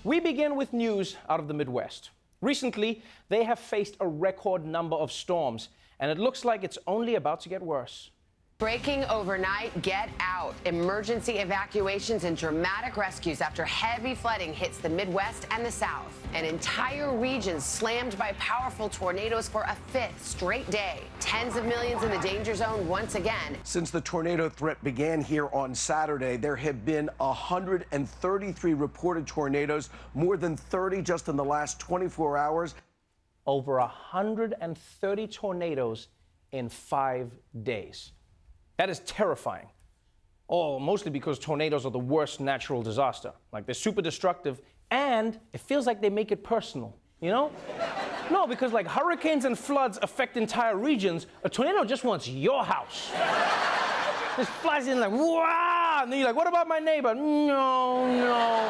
We begin with news out of the Midwest. Recently, they have faced a record number of storms, and it looks like it's only about to get worse. Breaking overnight, get out. Emergency evacuations and dramatic rescues after heavy flooding hits the Midwest and the South. An entire region slammed by powerful tornadoes for a fifth straight day. Tens of millions in the danger zone once again. Since the tornado threat began here on Saturday, there have been 133 reported tornadoes, more than 30 just in the last 24 hours. Over 130 tornadoes in 5 days. That is terrifying. Oh, mostly because tornadoes are the worst natural disaster. Like, they're super destructive, and it feels like they make it personal, you know? No, because like hurricanes and floods affect entire regions, a tornado just wants your house. Just flies in like, wow! And then you're like, what about my neighbor? No.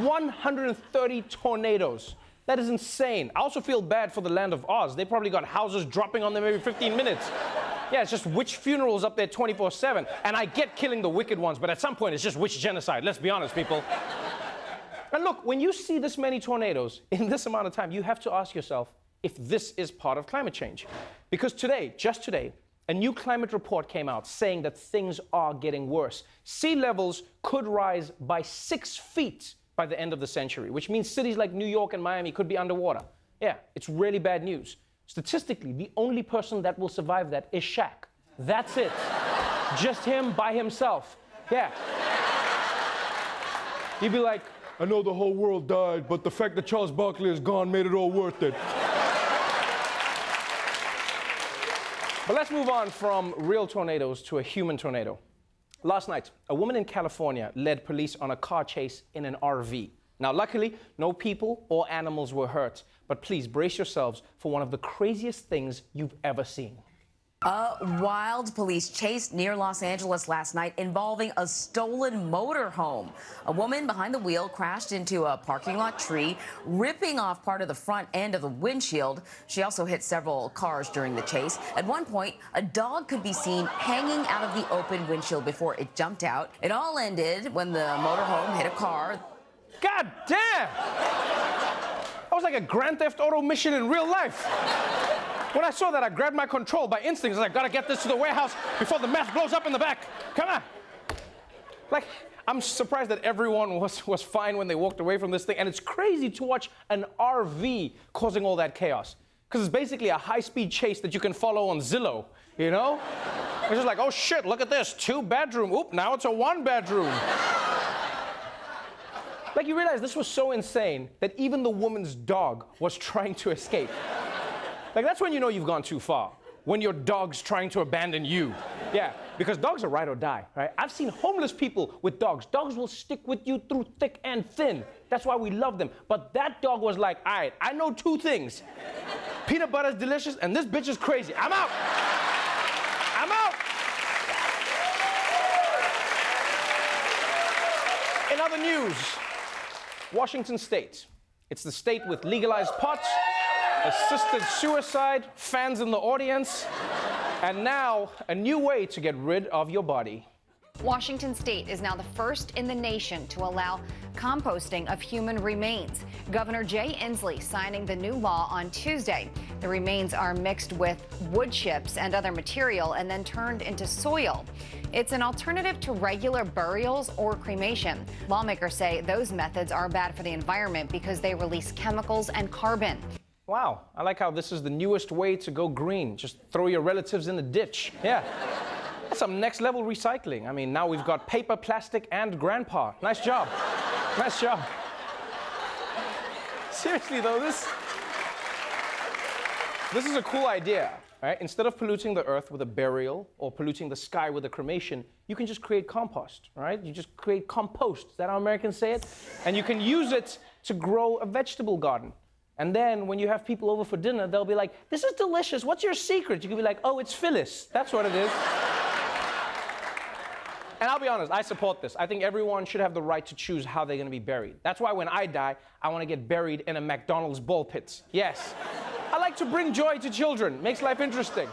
130 tornadoes. That is insane. I also feel bad for the land of Oz. They probably got houses dropping on them every 15 minutes. Yeah, it's just witch funerals up there 24/7. And I get killing the wicked ones, but at some point it's just witch genocide. Let's be honest, people. And look, when you see this many tornadoes in this amount of time, you have to ask yourself if this is part of climate change. Because today, just today, a new climate report came out saying that things are getting worse. Sea levels could rise by 6 feet by the end of the century, which means cities like New York and Miami could be underwater. Yeah, it's really bad news. Statistically, the only person that will survive that is Shaq. That's it. Just him by himself. Yeah. He'd be like, I know the whole world died, but the fact that Charles Barkley is gone made it all worth it. But let's move on from real tornadoes to a human tornado. Last night, a woman in California led police on a car chase in an RV. Now, luckily, no people or animals were hurt, but please brace yourselves for one of the craziest things you've ever seen. A wild police chase near Los Angeles last night involving a stolen motorhome. A woman behind the wheel crashed into a parking lot tree, ripping off part of the front end of the windshield. She also hit several cars during the chase. At one point, a dog could be seen hanging out of the open windshield before it jumped out. It all ended when the motorhome hit a car. God damn! That was like a Grand Theft Auto mission in real life. When I saw that, I grabbed my control by instinct. I was like, gotta get this to the warehouse before the meth blows up in the back. Come on. Like, I'm surprised that everyone was fine when they walked away from this thing. And it's crazy to watch an RV causing all that chaos. Because it's basically a high-speed chase that you can follow on Zillow, you know? It's just like, oh shit, look at this, 2-bedroom. Oop, now it's a 1-bedroom. Like, you realize this was so insane that even the woman's dog was trying to escape. Like, that's when you know you've gone too far. When your dog's trying to abandon you. Yeah, because dogs are ride or die, right? I've seen homeless people with dogs. Dogs will stick with you through thick and thin. That's why we love them. But that dog was like, all right, I know 2 things. Peanut butter's delicious, and this bitch is crazy. I'm out. I'm out. In other news, Washington State. It's the state with legalized pot, assisted suicide, fans in the audience, and now a new way to get rid of your body. Washington State is now the first in the nation to allow composting of human remains. Governor Jay Inslee signing the new law on Tuesday. The remains are mixed with wood chips and other material and then turned into soil. It's an alternative to regular burials or cremation. Lawmakers say those methods are bad for the environment because they release chemicals and carbon. Wow, I like how this is the newest way to go green. Just throw your relatives in the ditch. Yeah. That's some next level recycling. I mean, now we've got paper, plastic, and grandpa. Nice job. Nice job. Seriously though, this is a cool idea, right? Instead of polluting the earth with a burial or polluting the sky with a cremation, you can just create compost, right? You just create compost. Is that how Americans say it? And you can use it to grow a vegetable garden. And then when you have people over for dinner, they'll be like, this is delicious. What's your secret? You can be like, oh, it's Phyllis. That's what it is. And I'll be honest, I support this. I think everyone should have the right to choose how they're going to be buried. That's why when I die, I want to get buried in a McDonald's ball pit. Yes. I like to bring joy to children. Makes life interesting.